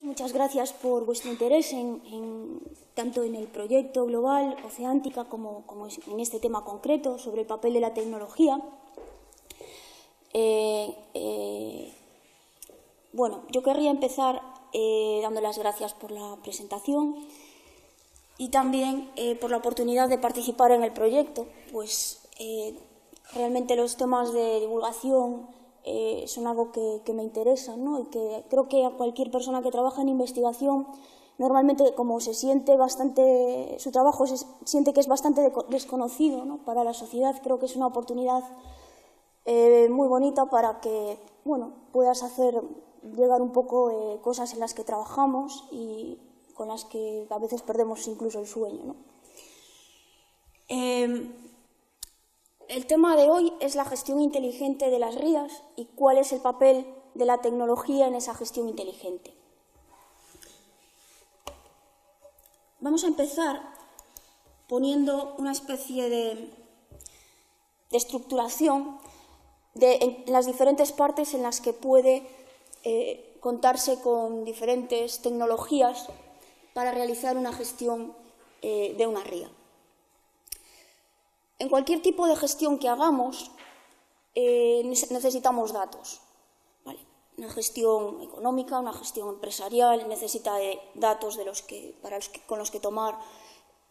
Muchas gracias por vuestro interés tanto en el proyecto global Oceántica como en este tema concreto sobre el papel de la tecnología. Bueno, yo querría empezar dando las gracias por la presentación y también por la oportunidad de participar en el proyecto, pues realmente los temas de divulgación son algo que me interesan, ¿no? Y que creo que a cualquier persona que trabaja en investigación, normalmente como se siente bastante, su trabajo se siente que es bastante desconocido, ¿no? Para la sociedad, creo que es una oportunidad muy bonita para que, bueno, puedas hacer llegar un poco cosas en las que trabajamos y con las que a veces perdemos incluso el sueño, ¿no? El tema de hoy es la gestión inteligente de las rías y cuál es el papel de la tecnología en esa gestión inteligente. Vamos a empezar poniendo una especie de estructuración en las diferentes partes en las que puede contarse con diferentes tecnologías para realizar una gestión de una ría. En cualquier tipo de gestión que hagamos necesitamos datos, ¿vale? Una gestión económica, una gestión empresarial necesita de datos con los que tomar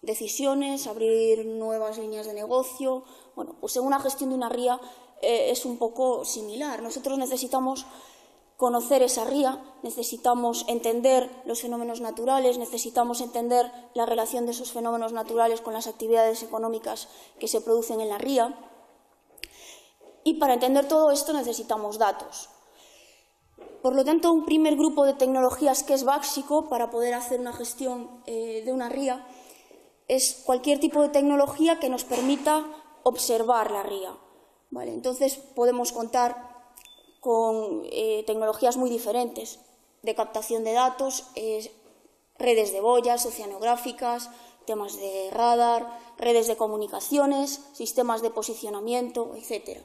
decisiones, abrir nuevas líneas de negocio. Bueno, pues en una gestión de una ría es un poco similar. Nosotros necesitamos conocer esa ría, necesitamos entender los fenómenos naturales, necesitamos entender la relación de esos fenómenos naturales con las actividades económicas que se producen en la ría. Y para entender todo esto necesitamos datos. Por lo tanto, un primer grupo de tecnologías que es básico para poder hacer una gestión de una ría es cualquier tipo de tecnología que nos permita observar la ría, ¿vale? Entonces podemos contar con tecnologías muy diferentes de captación de datos, redes de boyas, oceanográficas, temas de radar, redes de comunicaciones, sistemas de posicionamiento, etc.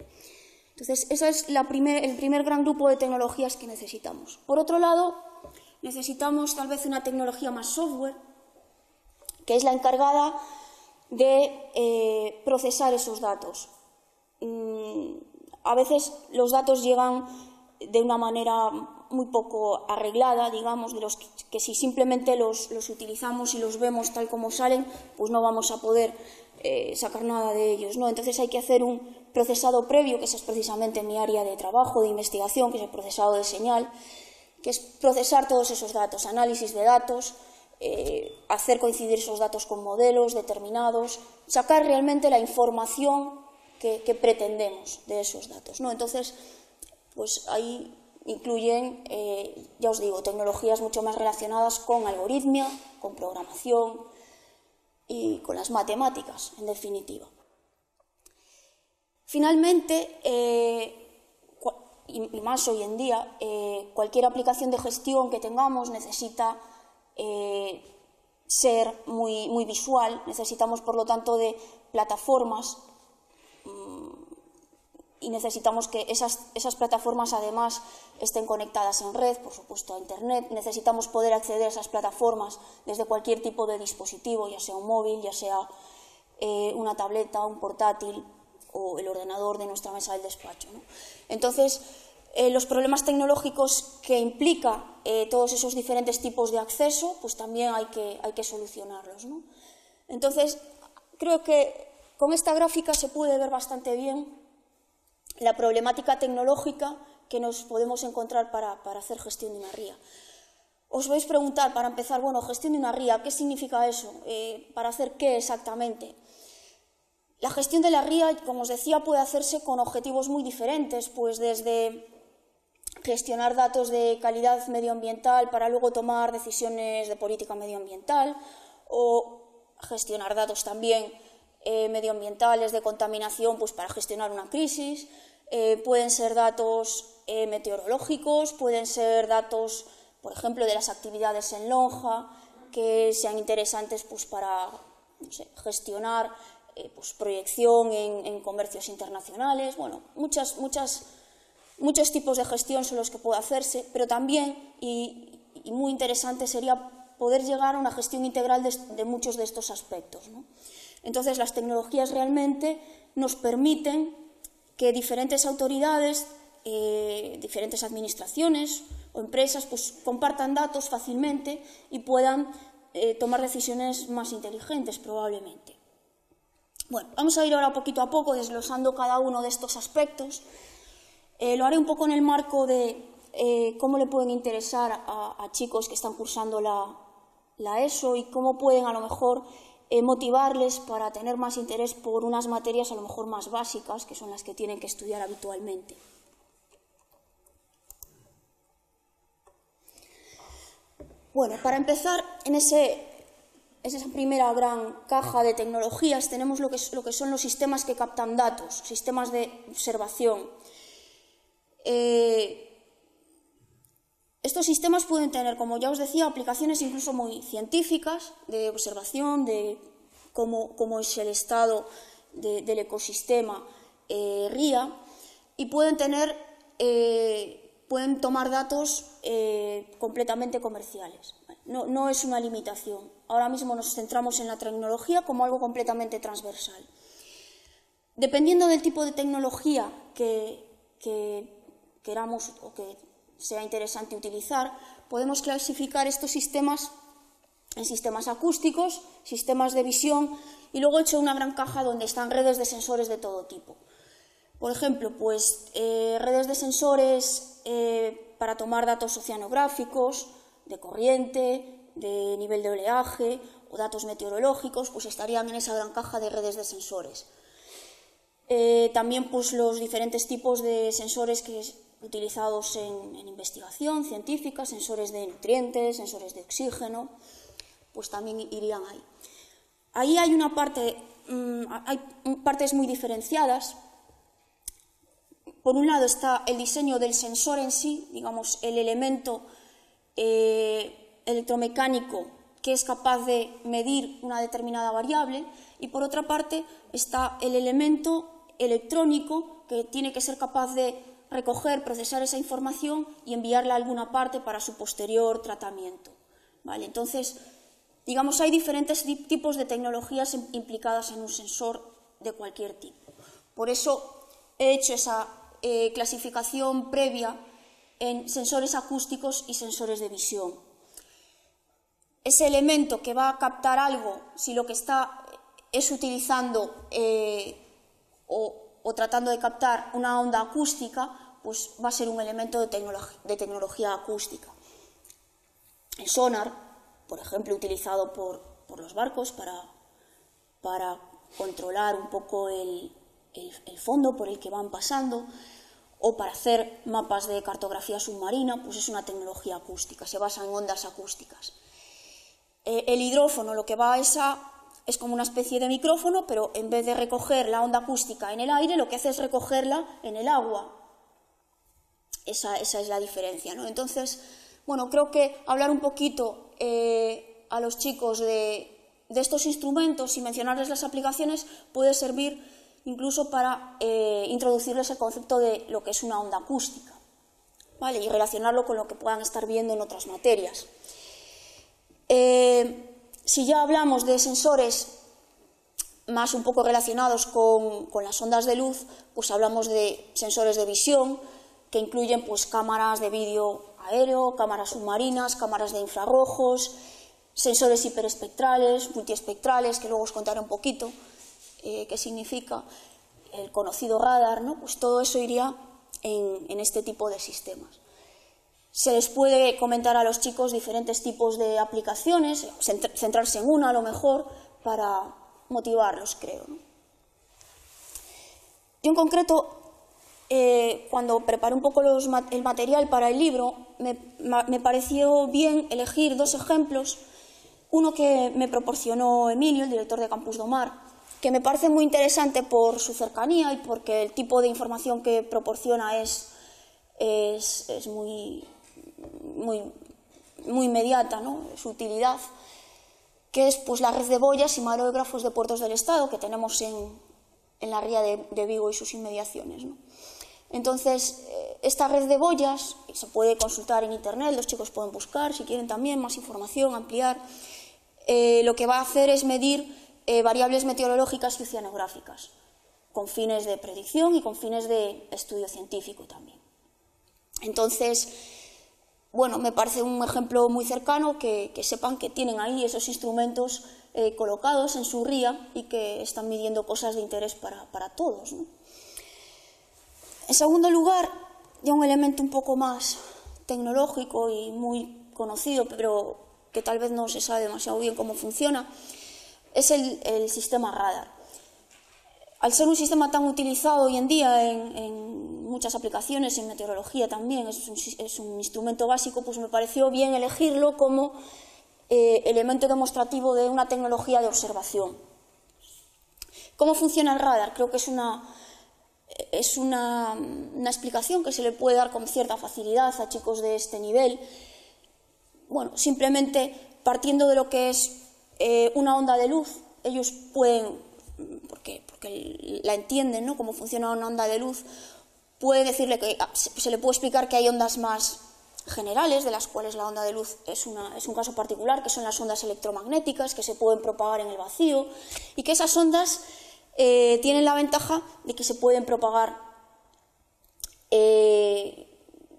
Entonces, ese es el primer gran grupo de tecnologías que necesitamos. Por otro lado, necesitamos tal vez una tecnología más software, que es la encargada de procesar esos datos. A veces los datos llegan de una manera muy poco arreglada, digamos, de los que si simplemente los utilizamos y los vemos tal como salen, pues no vamos a poder sacar nada de ellos, ¿no? Entonces hay que hacer un procesado previo, que esa es precisamente mi área de trabajo, de investigación, que es el procesado de señal, que es procesar todos esos datos, análisis de datos, hacer coincidir esos datos con modelos determinados, sacar realmente la información que pretendemos de esos datos, ¿no? Entonces, pues ahí incluyen, ya os digo, tecnologías mucho más relacionadas con algoritmia, con programación y con las matemáticas, en definitiva. Finalmente, y más hoy en día, cualquier aplicación de gestión que tengamos necesita ser muy visual, necesitamos, por lo tanto, de plataformas y necesitamos que esas plataformas además estén conectadas en red, por supuesto a Internet. Necesitamos poder acceder a esas plataformas desde cualquier tipo de dispositivo, ya sea un móvil, ya sea una tableta, un portátil o el ordenador de nuestra mesa del despacho, ¿no? Entonces, los problemas tecnológicos que implica todos esos diferentes tipos de acceso, pues también hay que solucionarlos, ¿no? Entonces, creo que con esta gráfica se puede ver bastante bien la problemática tecnológica que nos podemos encontrar para hacer gestión de una ría. Os vais a preguntar, para empezar, bueno, gestión de una ría, ¿qué significa eso? ¿Para hacer qué exactamente? La gestión de la ría, como os decía, puede hacerse con objetivos muy diferentes, pues desde gestionar datos de calidad medioambiental para luego tomar decisiones de política medioambiental, o gestionar datos también medioambientales de contaminación, pues para gestionar una crisis. Pueden ser datos meteorológicos, pueden ser datos, por ejemplo, de las actividades en lonja, que sean interesantes pues para, no sé, gestionar pues, proyección en comercios internacionales. Bueno, muchos tipos de gestión son los que puede hacerse, pero también, y y muy interesante sería poder llegar a una gestión integral de muchos de estos aspectos, ¿no? Entonces, las tecnologías realmente nos permiten que diferentes autoridades, diferentes administraciones o empresas pues, compartan datos fácilmente y puedan tomar decisiones más inteligentes, probablemente. Bueno, vamos a ir ahora poquito a poco desglosando cada uno de estos aspectos. Lo haré un poco en el marco de cómo le pueden interesar a chicos que están cursando la ESO y cómo pueden a lo mejor motivarles para tener más interés por unas materias a lo mejor más básicas, que son las que tienen que estudiar habitualmente. Bueno, para empezar, en esa primera gran caja de tecnologías tenemos lo que son los sistemas que captan datos, sistemas de observación. Estos sistemas pueden tener, como ya os decía, aplicaciones incluso muy científicas, de observación, de cómo es el estado del ecosistema ría, y pueden tomar datos completamente comerciales. No es una limitación. Ahora mismo nos centramos en la tecnología como algo completamente transversal. Dependiendo del tipo de tecnología que queramos o que sea interesante utilizar, podemos clasificar estos sistemas en sistemas acústicos, sistemas de visión y luego he hecho una gran caja donde están redes de sensores de todo tipo. Por ejemplo, pues redes de sensores para tomar datos oceanográficos, de corriente, de nivel de oleaje o datos meteorológicos, pues estarían en esa gran caja de redes de sensores. También pues los diferentes tipos de sensores utilizados en investigación científica, sensores de nutrientes, sensores de oxígeno, pues también irían ahí. Ahí hay hay partes muy diferenciadas. Por un lado está el diseño del sensor en sí, digamos, el elemento electromecánico que es capaz de medir una determinada variable, y por otra parte está el elemento electrónico que tiene que ser capaz de recoger, procesar esa información y enviarla a alguna parte para su posterior tratamiento. ¿Vale? Entonces, digamos, hay diferentes tipos de tecnologías implicadas en un sensor de cualquier tipo. Por eso he hecho esa clasificación previa en sensores acústicos y sensores de visión. Ese elemento que va a captar algo, si lo que está es utilizando o tratando de captar una onda acústica, pues va a ser un elemento de tecnología acústica. El sonar, por ejemplo, utilizado por los barcos para controlar un poco el fondo por el que van pasando, o para hacer mapas de cartografía submarina, pues es una tecnología acústica, se basa en ondas acústicas. El hidrófono lo que va es como una especie de micrófono, pero en vez de recoger la onda acústica en el aire, lo que hace es recogerla en el agua. Esa es la diferencia, ¿no? Entonces, bueno, creo que hablar un poquito a los chicos de estos instrumentos y mencionarles las aplicaciones puede servir incluso para introducirles el concepto de lo que es una onda acústica, ¿vale? Y relacionarlo con lo que puedan estar viendo en otras materias. Si ya hablamos de sensores más un poco relacionados con las ondas de luz, pues hablamos de sensores de visión, que incluyen pues cámaras de vídeo aéreo, cámaras submarinas, cámaras de infrarrojos, sensores hiperespectrales, multiespectrales, que luego os contaré un poquito qué significa, el conocido radar, ¿no? Pues todo eso iría en este tipo de sistemas. Se les puede comentar a los chicos diferentes tipos de aplicaciones, centrarse en una a lo mejor para motivarlos, creo, ¿no? Yo en concreto, cuando preparé un poco el material para el libro, me pareció bien elegir dos ejemplos. Uno que me proporcionó Emilio, el director de Campus do Mar, que me parece muy interesante por su cercanía y porque el tipo de información que proporciona es muy inmediata, ¿no? Su utilidad, que es pues, la red de boyas y marógrafos de puertos del Estado que tenemos en la ría de Vigo y sus inmediaciones, ¿no? Entonces, esta red de boyas, se puede consultar en internet, los chicos pueden buscar, si quieren también más información, ampliar, lo que va a hacer es medir variables meteorológicas y oceanográficas, con fines de predicción y con fines de estudio científico también. Entonces, bueno, me parece un ejemplo muy cercano que sepan que tienen ahí esos instrumentos colocados en su ría y que están midiendo cosas de interés para todos, ¿no? En segundo lugar, ya un elemento un poco más tecnológico y muy conocido, pero que tal vez no se sabe demasiado bien cómo funciona, es el sistema radar. Al ser un sistema tan utilizado hoy en día en muchas aplicaciones, en meteorología también, es un instrumento básico, pues me pareció bien elegirlo como elemento demostrativo de una tecnología de observación. ¿Cómo funciona el radar? Creo que es una explicación que se le puede dar con cierta facilidad a chicos de este nivel. Bueno, simplemente partiendo de lo que es una onda de luz, ellos pueden, porque la entienden, ¿no?, cómo funciona una onda de luz, puede decirle que se le puede explicar que hay ondas más generales, de las cuales la onda de luz es un caso particular, que son las ondas electromagnéticas, que se pueden propagar en el vacío, y que esas ondas tienen la ventaja de que se pueden propagar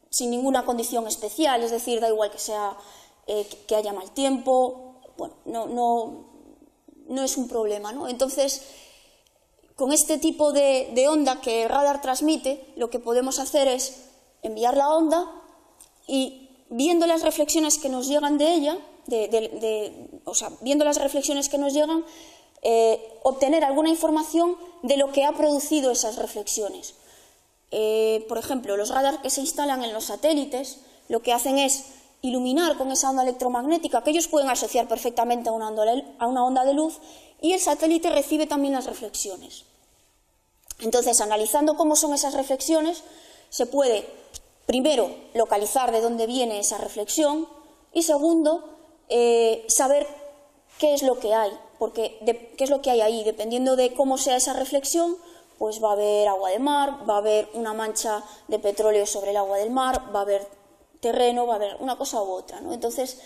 sin ninguna condición especial, es decir, da igual que haya mal tiempo, bueno, no es un problema, ¿no? Entonces, con este tipo de onda que el radar transmite, lo que podemos hacer es enviar la onda y viendo las reflexiones que nos llegan de ella, viendo las reflexiones que nos llegan, obtener alguna información de lo que ha producido esas reflexiones. Por ejemplo, los radares que se instalan en los satélites lo que hacen es iluminar con esa onda electromagnética que ellos pueden asociar perfectamente a una onda de luz, y el satélite recibe también las reflexiones. Entonces, analizando cómo son esas reflexiones, se puede, primero, localizar de dónde viene esa reflexión y, segundo, saber qué es lo que hay, porque qué es lo que hay ahí. Dependiendo de cómo sea esa reflexión, pues va a haber agua de mar, va a haber una mancha de petróleo sobre el agua del mar, va a haber terreno, va a haber una cosa u otra, ¿no? Entonces,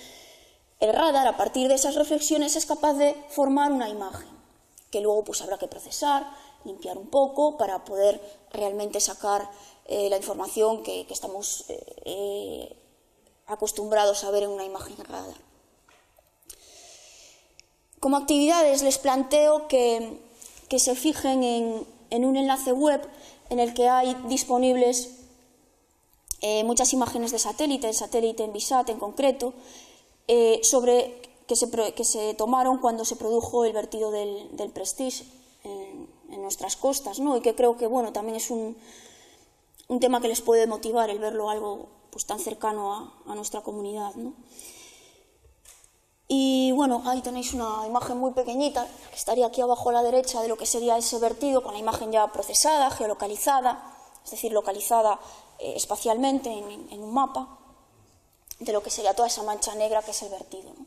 el radar, a partir de esas reflexiones, es capaz de formar una imagen, que luego pues habrá que procesar, limpiar un poco, para poder realmente sacar la información que estamos acostumbrados a ver en una imagen radar. Como actividades les planteo que se fijen en un enlace web en el que hay disponibles muchas imágenes de satélite, el satélite Envisat en concreto, que se tomaron cuando se produjo el vertido del Prestige en nuestras costas, ¿no? Y que creo que, bueno, también es un tema que les puede motivar el verlo algo pues tan cercano a nuestra comunidad, ¿no? Y bueno, ahí tenéis una imagen muy pequeñita que estaría aquí abajo a la derecha de lo que sería ese vertido, con la imagen ya procesada, geolocalizada, es decir, localizada espacialmente en un mapa de lo que sería toda esa mancha negra que es el vertido, ¿no?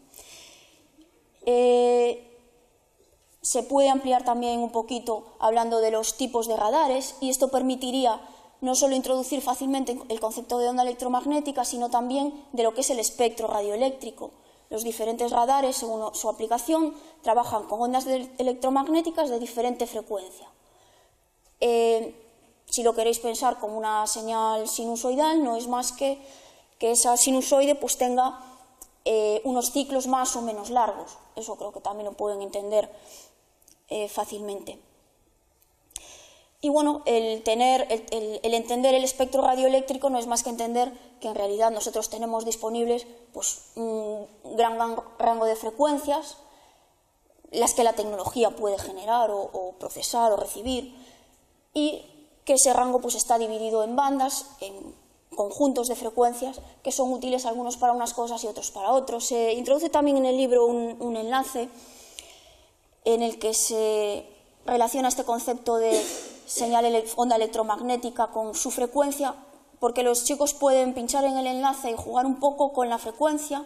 Se puede ampliar también un poquito hablando de los tipos de radares, y esto permitiría no solo introducir fácilmente el concepto de onda electromagnética, sino también de lo que es el espectro radioeléctrico. Los diferentes radares, según su aplicación, trabajan con ondas electromagnéticas de diferente frecuencia. Si lo queréis pensar como una señal sinusoidal, no es más que esa sinusoide pues tenga unos ciclos más o menos largos. Eso creo que también lo pueden entender fácilmente. Y bueno, el entender el espectro radioeléctrico no es más que entender que en realidad nosotros tenemos disponibles pues, un gran rango de frecuencias, las que la tecnología puede generar o procesar o recibir, y que ese rango pues, está dividido en bandas, en conjuntos de frecuencias que son útiles algunos para unas cosas y otros para otros. Se introduce también en el libro un enlace en el que se relaciona este concepto de onda electromagnética con su frecuencia, porque los chicos pueden pinchar en el enlace y jugar un poco con la frecuencia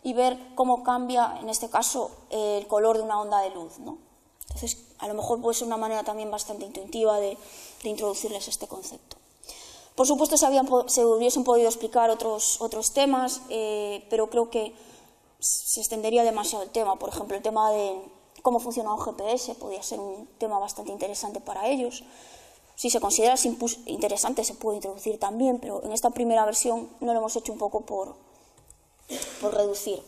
y ver cómo cambia, en este caso, el color de una onda de luz, ¿no? Entonces, a lo mejor puede ser una manera también bastante intuitiva de introducirles este concepto. Por supuesto, se hubiesen podido explicar otros temas, pero creo que se extendería demasiado el tema. Por ejemplo, el tema de cómo funciona un GPS podría ser un tema bastante interesante para ellos. Si se considera interesante, se puede introducir también, pero en esta primera versión no lo hemos hecho un poco por reducir.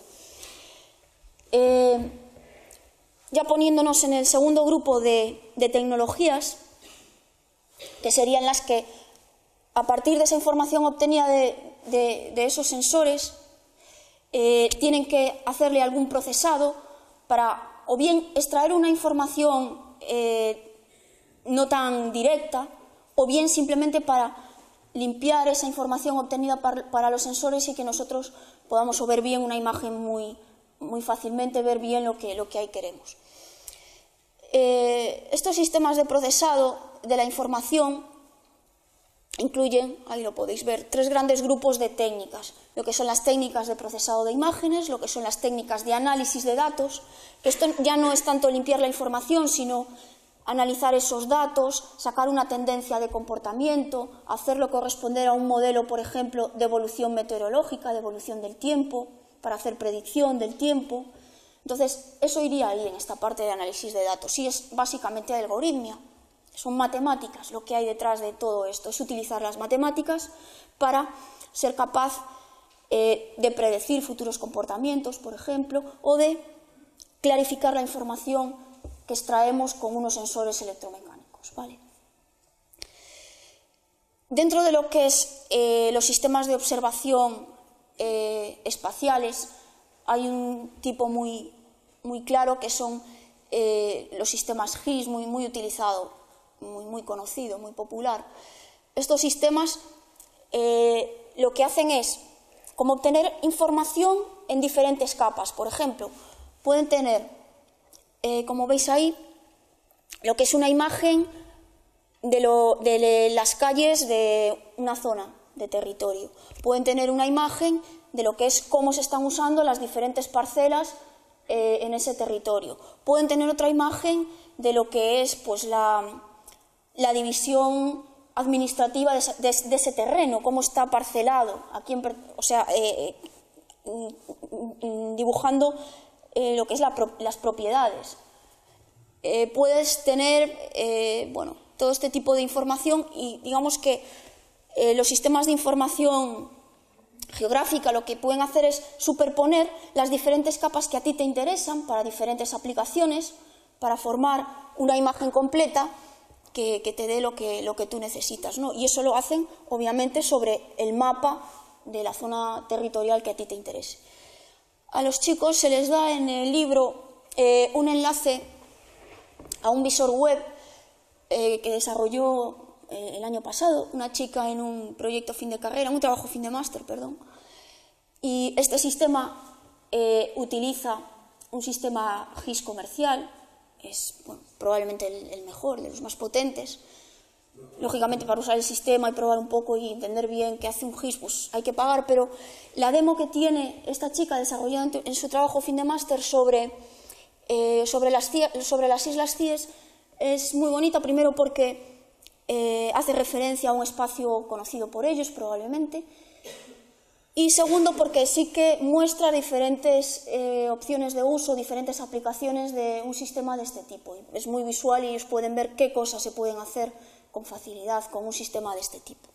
Ya poniéndonos en el segundo grupo de tecnologías, que serían las que, a partir de esa información obtenida de esos sensores, tienen que hacerle algún procesado para o bien extraer una información no tan directa, o bien simplemente para limpiar esa información obtenida para los sensores y que nosotros podamos ver bien una imagen muy fácilmente, ver bien lo que ahí queremos. Estos sistemas de procesado de la información incluyen, ahí lo podéis ver, 3 grandes grupos de técnicas: lo que son las técnicas de procesado de imágenes, lo que son las técnicas de análisis de datos, que esto ya no es tanto limpiar la información, sino analizar esos datos, sacar una tendencia de comportamiento, hacerlo corresponder a un modelo, por ejemplo, de evolución meteorológica, de evolución del tiempo, para hacer predicción del tiempo. Entonces, eso iría ahí en esta parte de análisis de datos. Y es básicamente algoritmia. Son matemáticas lo que hay detrás de todo esto. Es utilizar las matemáticas para ser capaz de predecir futuros comportamientos, por ejemplo, o de clarificar la información que extraemos con unos sensores electromecánicos, ¿vale? Dentro de lo que es los sistemas de observación espaciales, hay un tipo muy claro que son los sistemas GIS, muy utilizado, muy conocido, muy popular. Estos sistemas lo que hacen es como obtener información en diferentes capas. Por ejemplo, pueden tener, como veis ahí, lo que es una imagen de las calles de una zona de territorio. Pueden tener una imagen de lo que es cómo se están usando las diferentes parcelas en ese territorio. Pueden tener otra imagen de lo que es pues, la división administrativa de ese terreno, cómo está parcelado, dibujando lo que es las propiedades. Puedes tener todo este tipo de información y digamos que los sistemas de información geográfica lo que pueden hacer es superponer las diferentes capas que a ti te interesan para diferentes aplicaciones, para formar una imagen completa que te dé lo que tú necesitas, ¿no? Y eso lo hacen, obviamente, sobre el mapa de la zona territorial que a ti te interese. A los chicos se les da en el libro un enlace a un visor web que desarrolló el año pasado una chica en un proyecto fin de carrera, un trabajo fin de máster, perdón. Y este sistema utiliza un sistema GIS comercial, es probablemente el mejor, de los más potentes. Lógicamente, para usar el sistema y probar un poco y entender bien qué hace un GIS, pues hay que pagar, pero la demo que tiene esta chica desarrollada en su trabajo fin de máster sobre las Islas Cíes es muy bonita, primero porque hace referencia a un espacio conocido por ellos, probablemente, y segundo porque sí que muestra diferentes opciones de uso, diferentes aplicaciones de un sistema de este tipo. Es muy visual y ellos pueden ver qué cosas se pueden hacer con facilidad con un sistema de este tipo.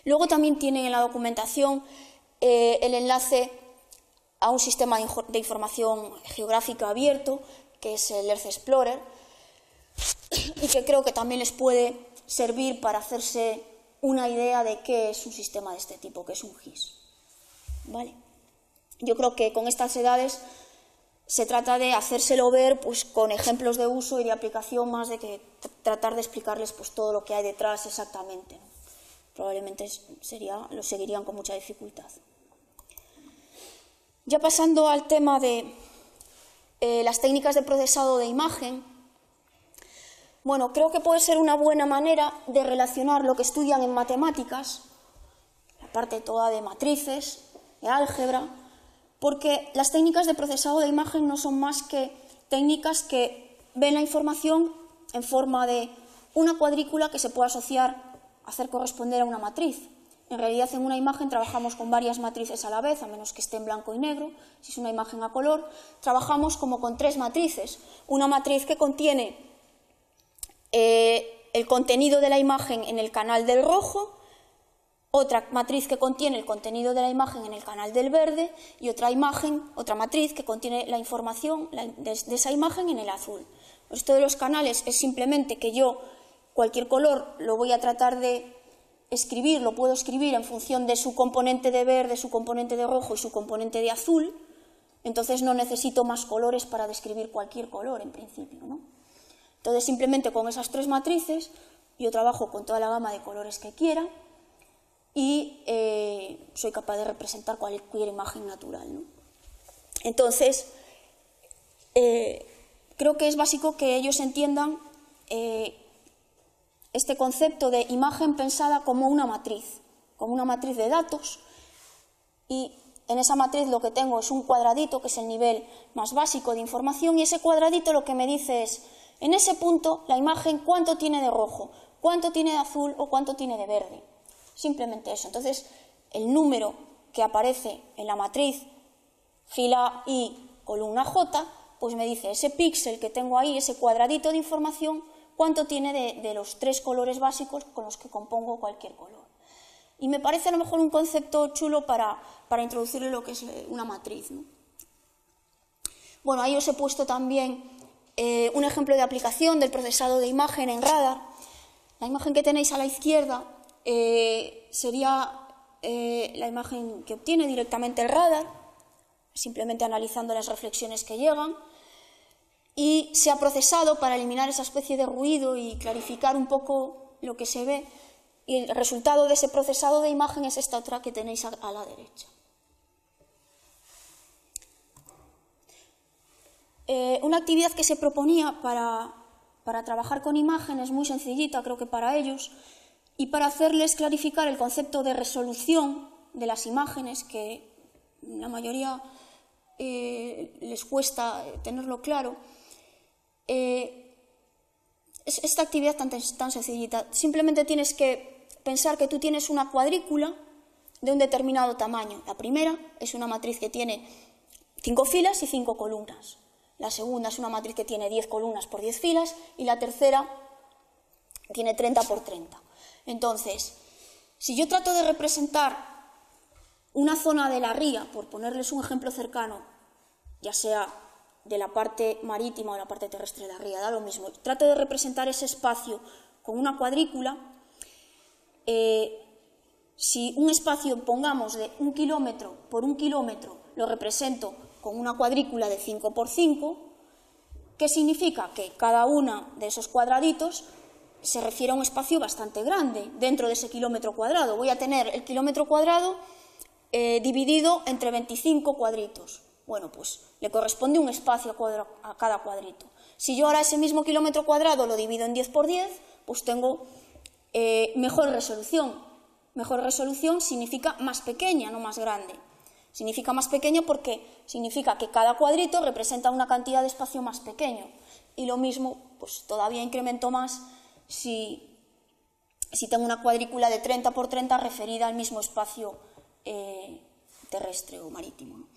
Luego también tienen en la documentación el enlace a un sistema de información geográfica abierto, que es el Earth Explorer, y que creo que también les puede servir para hacerse una idea de qué es un sistema de este tipo, qué es un GIS. ¿Vale? Yo creo que con estas edades se trata de hacérselo ver pues, con ejemplos de uso y de aplicación más de que tratar de explicarles pues, todo lo que hay detrás exactamente, ¿no? Probablemente lo seguirían con mucha dificultad. Ya pasando al tema de las técnicas de procesado de imagen, bueno, creo que puede ser una buena manera de relacionar lo que estudian en matemáticas, la parte toda de matrices, de álgebra, porque las técnicas de procesado de imagen no son más que técnicas que ven la información en forma de una cuadrícula que se puede asociar hacer corresponder a una matriz. En realidad, en una imagen trabajamos con varias matrices a la vez, a menos que esté en blanco y negro. Si es una imagen a color, trabajamos como con 3 matrices. Una matriz que contiene el contenido de la imagen en el canal del rojo, otra matriz que contiene el contenido de la imagen en el canal del verde y otra matriz que contiene la información de esa imagen en el azul. Esto de los canales es simplemente que yo cualquier color lo voy a tratar de escribir, lo puedo escribir en función de su componente de verde, su componente de rojo y su componente de azul, entonces no necesito más colores para describir cualquier color en principio, ¿no? Entonces simplemente con esas 3 matrices yo trabajo con toda la gama de colores que quiera y soy capaz de representar cualquier imagen natural, ¿no? Entonces, creo que es básico que ellos entiendan este concepto de imagen pensada como una matriz de datos, y en esa matriz lo que tengo es un cuadradito que es el nivel más básico de información, y ese cuadradito lo que me dice es, en ese punto la imagen cuánto tiene de rojo, cuánto tiene de azul o cuánto tiene de verde. Simplemente eso. Entonces, el número que aparece en la matriz fila I, columna J, pues me dice ese píxel que tengo ahí, ese cuadradito de información, cuánto tiene de los 3 colores básicos con los que compongo cualquier color. Y me parece a lo mejor un concepto chulo para introducirle lo que es una matriz, ¿no? Bueno, ahí os he puesto también un ejemplo de aplicación del procesado de imagen en radar. La imagen que tenéis a la izquierda sería la imagen que obtiene directamente el radar, simplemente analizando las reflexiones que llegan, y se ha procesado para eliminar esa especie de ruido y clarificar un poco lo que se ve, y el resultado de ese procesado de imagen es esta otra que tenéis a la derecha. Una actividad que se proponía para trabajar con imágenes muy sencillita, creo que para ellos, y para hacerles clarificar el concepto de resolución de las imágenes, que la mayoría les cuesta tenerlo claro. Esta actividad tan sencillita, simplemente tienes que pensar que tú tienes una cuadrícula de un determinado tamaño. La primera es una matriz que tiene 5 filas y 5 columnas. La segunda es una matriz que tiene 10 columnas por 10 filas y la tercera tiene 30 por 30. Entonces, si yo trato de representar una zona de la ría, por ponerles un ejemplo cercano, ya sea de la parte marítima o la parte terrestre de la ría, da lo mismo, trato de representar ese espacio con una cuadrícula, si un espacio, pongamos, de 1 kilómetro por 1 kilómetro, lo represento con una cuadrícula de 5 por 5, ¿qué significa? Que cada uno de esos cuadraditos se refiere a un espacio bastante grande dentro de ese kilómetro cuadrado. Voy a tener el kilómetro cuadrado dividido entre 25 cuadritos. Bueno, pues le corresponde un espacio a cada cuadrito. Si yo ahora ese mismo kilómetro cuadrado lo divido en 10 por 10, pues tengo mejor resolución. Mejor resolución significa más pequeña, no más grande. Significa más pequeña porque significa que cada cuadrito representa una cantidad de espacio más pequeño. Y lo mismo, pues todavía incremento más si tengo una cuadrícula de 30 por 30 referida al mismo espacio terrestre o marítimo, ¿no?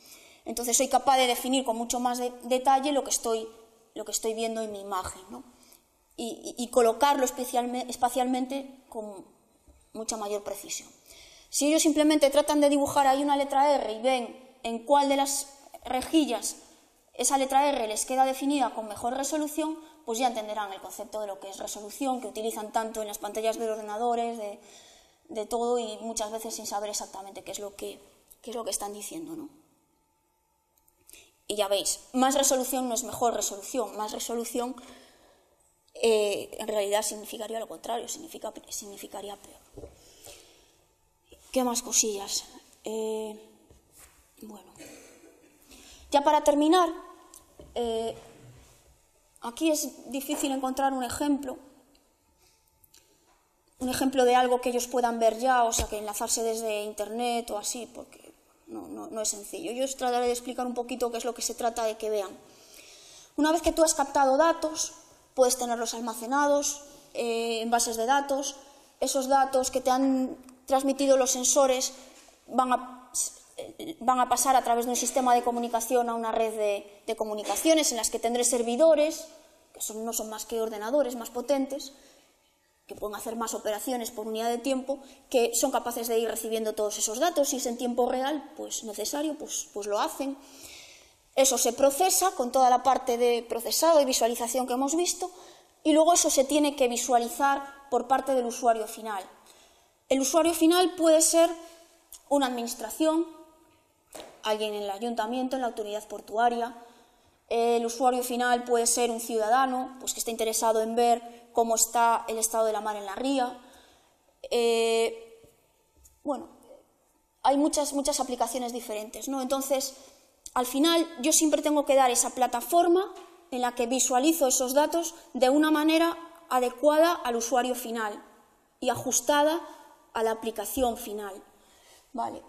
Entonces soy capaz de definir con mucho más detalle lo que estoy viendo en mi imagen, ¿no? Y colocarlo espacialmente con mucha mayor precisión. Si ellos simplemente tratan de dibujar ahí una letra R y ven en cuál de las rejillas esa letra R les queda definida con mejor resolución, pues ya entenderán el concepto de lo que es resolución, que utilizan tanto en las pantallas de los ordenadores, de todo, y muchas veces sin saber exactamente qué es lo que están diciendo, ¿no? Y ya veis, más resolución no es mejor resolución, más resolución en realidad significaría lo contrario, significaría peor. ¿Qué más cosillas? Bueno, ya para terminar, aquí es difícil encontrar un ejemplo de algo que ellos puedan ver ya, o sea, que enlazarse desde internet o así, porque no es sencillo. Yo os trataré de explicar un poquito qué es lo que se trata de que vean. Una vez que tú has captado datos, puedes tenerlos almacenados en bases de datos, esos datos que te han transmitido los sensores van a pasar a través de un sistema de comunicación a una red de comunicaciones en las que tendré servidores, que no son más que ordenadores más potentes, que pueden hacer más operaciones por unidad de tiempo, que son capaces de ir recibiendo todos esos datos. Si es en tiempo real, pues necesario, pues lo hacen. Eso se procesa con toda la parte de procesado y visualización que hemos visto, y luego eso se tiene que visualizar por parte del usuario final. El usuario final puede ser una administración, alguien en el ayuntamiento, en la autoridad portuaria. El usuario final puede ser un ciudadano, pues que esté interesado en ver cómo está el estado de la mar en la ría. Bueno, hay muchas aplicaciones diferentes, ¿no? Entonces, al final, yo siempre tengo que dar esa plataforma en la que visualizo esos datos de una manera adecuada al usuario final y ajustada a la aplicación final, ¿vale?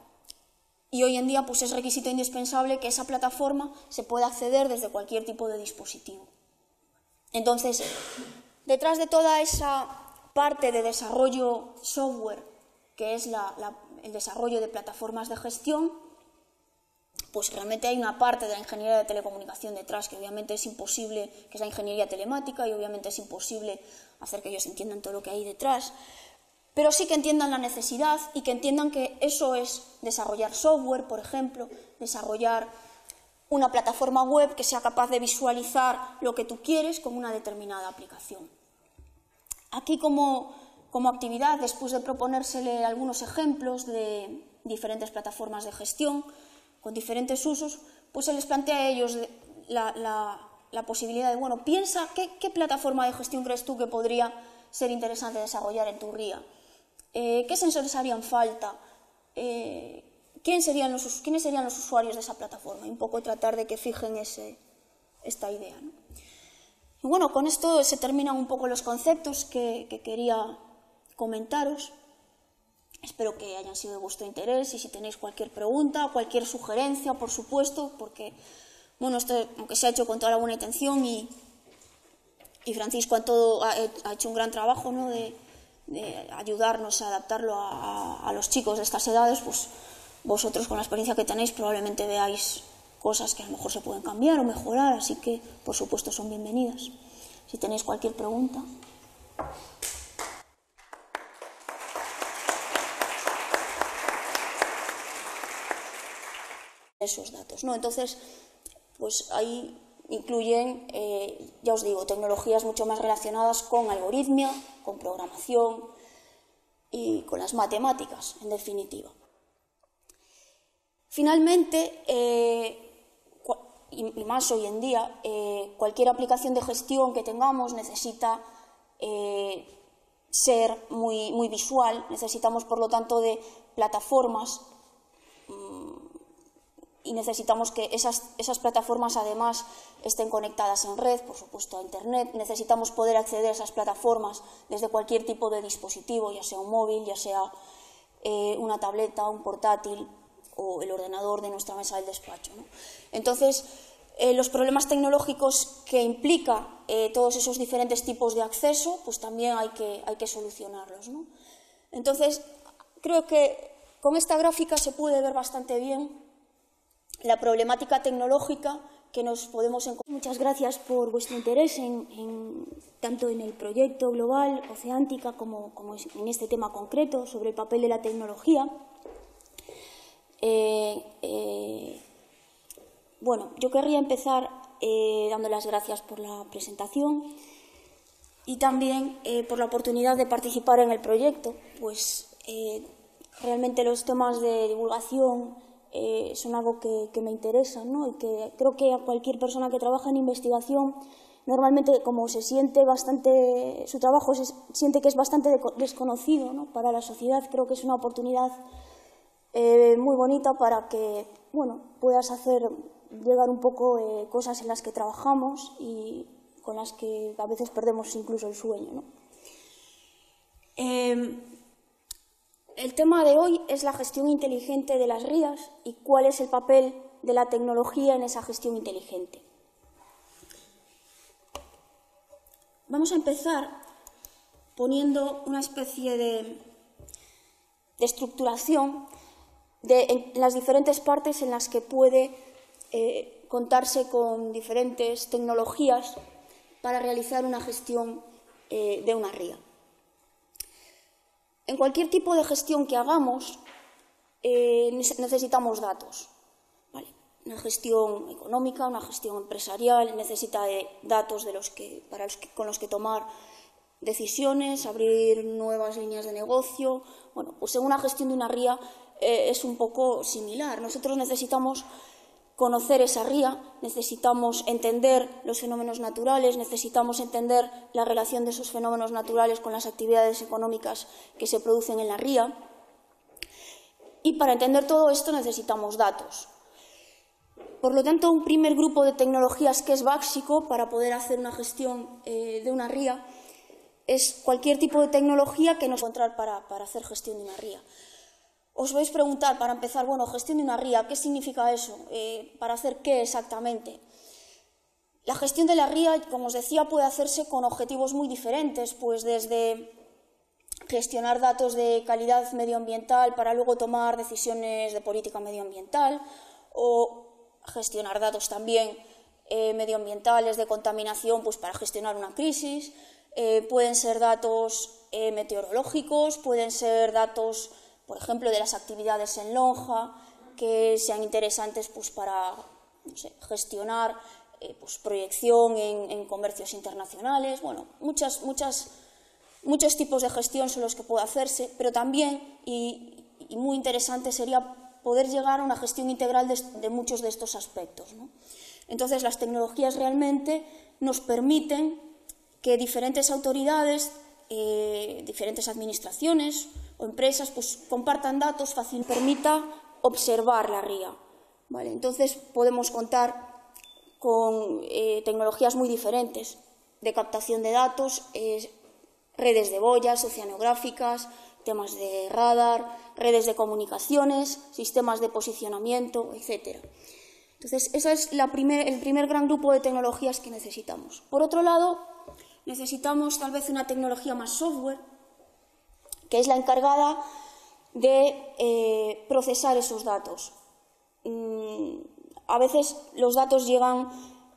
Y hoy en día pues es requisito indispensable que esa plataforma se pueda acceder desde cualquier tipo de dispositivo. Entonces, detrás de toda esa parte de desarrollo software, que es el desarrollo de plataformas de gestión, pues realmente hay una parte de la ingeniería de telecomunicación detrás, que obviamente es imposible, que es la ingeniería telemática, y obviamente es imposible hacer que ellos entiendan todo lo que hay detrás, pero sí que entiendan la necesidad y que entiendan que eso es desarrollar software, por ejemplo, desarrollar una plataforma web que sea capaz de visualizar lo que tú quieres con una determinada aplicación. Aquí como actividad, después de proponérsele algunos ejemplos de diferentes plataformas de gestión con diferentes usos, pues se les plantea a ellos la posibilidad de, bueno, piensa qué plataforma de gestión crees tú que podría ser interesante desarrollar en tu ría. ¿Qué sensores harían falta? ¿Quiénes serían los usuarios de esa plataforma? Y un poco tratar de que fijen esta idea, ¿no? Y bueno, con esto se terminan un poco los conceptos que quería comentaros. Espero que hayan sido de vuestro interés, y si tenéis cualquier pregunta, cualquier sugerencia, por supuesto, porque bueno, esto aunque se ha hecho con toda la buena intención, y Francisco ha hecho un gran trabajo, ¿no?, de ayudarnos a adaptarlo a los chicos de estas edades, pues vosotros con la experiencia que tenéis probablemente veáis cosas que a lo mejor se pueden cambiar o mejorar, así que por supuesto son bienvenidas. Si tenéis cualquier pregunta. Esos datos, ¿no? Entonces, pues ahí incluyen, ya os digo, tecnologías mucho más relacionadas con algoritmia, con programación y con las matemáticas, en definitiva. Finalmente, y más hoy en día, cualquier aplicación de gestión que tengamos necesita ser muy visual. Necesitamos, por lo tanto, de plataformas, y necesitamos que esas plataformas además estén conectadas en red, por supuesto a Internet. Necesitamos poder acceder a esas plataformas desde cualquier tipo de dispositivo, ya sea un móvil, ya sea una tableta, un portátil o el ordenador de nuestra mesa del despacho, ¿no? Entonces, los problemas tecnológicos que implica todos esos diferentes tipos de acceso, pues también hay que solucionarlos, ¿no? Entonces, creo que con esta gráfica se puede ver bastante bien la problemática tecnológica que nos podemos encontrar. Muchas gracias por vuestro interés tanto en el proyecto global Oceántica como en este tema concreto sobre el papel de la tecnología. Bueno, yo querría empezar dando las gracias por la presentación y también por la oportunidad de participar en el proyecto, pues realmente los temas de divulgación son algo que me interesa, ¿no? Y que creo que a cualquier persona que trabaja en investigación, normalmente como su trabajo se siente que es bastante desconocido, ¿no?, para la sociedad, creo que es una oportunidad muy bonita para que, bueno, puedas hacer llegar un poco cosas en las que trabajamos y con las que a veces perdemos incluso el sueño, ¿no? El tema de hoy es la gestión inteligente de las rías y cuál es el papel de la tecnología en esa gestión inteligente. Vamos a empezar poniendo una especie de estructuración en las diferentes partes en las que puede contarse con diferentes tecnologías para realizar una gestión de una ría. En cualquier tipo de gestión que hagamos, necesitamos datos. ¿Vale? Una gestión económica, una gestión empresarial, necesita de datos con los que tomar decisiones, abrir nuevas líneas de negocio. Bueno, pues en una gestión de una ría es un poco similar. Nosotros necesitamos conocer esa ría, necesitamos entender los fenómenos naturales, necesitamos entender la relación de esos fenómenos naturales con las actividades económicas que se producen en la ría. Y para entender todo esto necesitamos datos. Por lo tanto, un primer grupo de tecnologías que es básico para poder hacer una gestión de una ría es cualquier tipo de tecnología que nos encontrar para hacer gestión de una ría. Os vais a preguntar, para empezar, bueno, gestión de una ría, ¿qué significa eso? ¿Para hacer qué exactamente? La gestión de la ría, como os decía, puede hacerse con objetivos muy diferentes, pues desde gestionar datos de calidad medioambiental para luego tomar decisiones de política medioambiental, o gestionar datos también medioambientales de contaminación, pues para gestionar una crisis. Pueden ser datos meteorológicos, pueden ser datos, por ejemplo, de las actividades en lonja, que sean interesantes pues, para gestionar pues, proyección en comercios internacionales. Bueno, muchos tipos de gestión son los que puede hacerse, pero también, y muy interesante, sería poder llegar a una gestión integral de muchos de estos aspectos, ¿no? Entonces, las tecnologías realmente nos permiten que diferentes autoridades, diferentes administraciones o empresas pues, compartan datos fácil, permita observar la ría. ¿Vale? Entonces podemos contar con tecnologías muy diferentes de captación de datos, redes de boyas oceanográficas, temas de radar, redes de comunicaciones, sistemas de posicionamiento, etc. Entonces, ese es el primer gran grupo de tecnologías que necesitamos. Por otro lado, necesitamos tal vez una tecnología más software, que es la encargada de procesar esos datos. A veces los datos llegan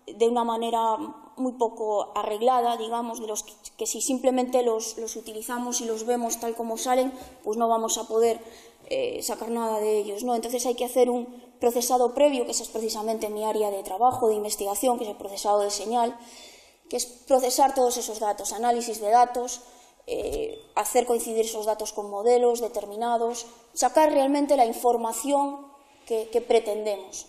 de una manera muy poco arreglada, digamos, de los que si simplemente los utilizamos y los vemos tal como salen, pues no vamos a poder sacar nada de ellos, ¿no? Entonces hay que hacer un procesado previo, que esa es precisamente mi área de trabajo, de investigación, que es el procesado de señal, que es procesar todos esos datos, análisis de datos, hacer coincidir esos datos con modelos determinados, sacar realmente la información que pretendemos.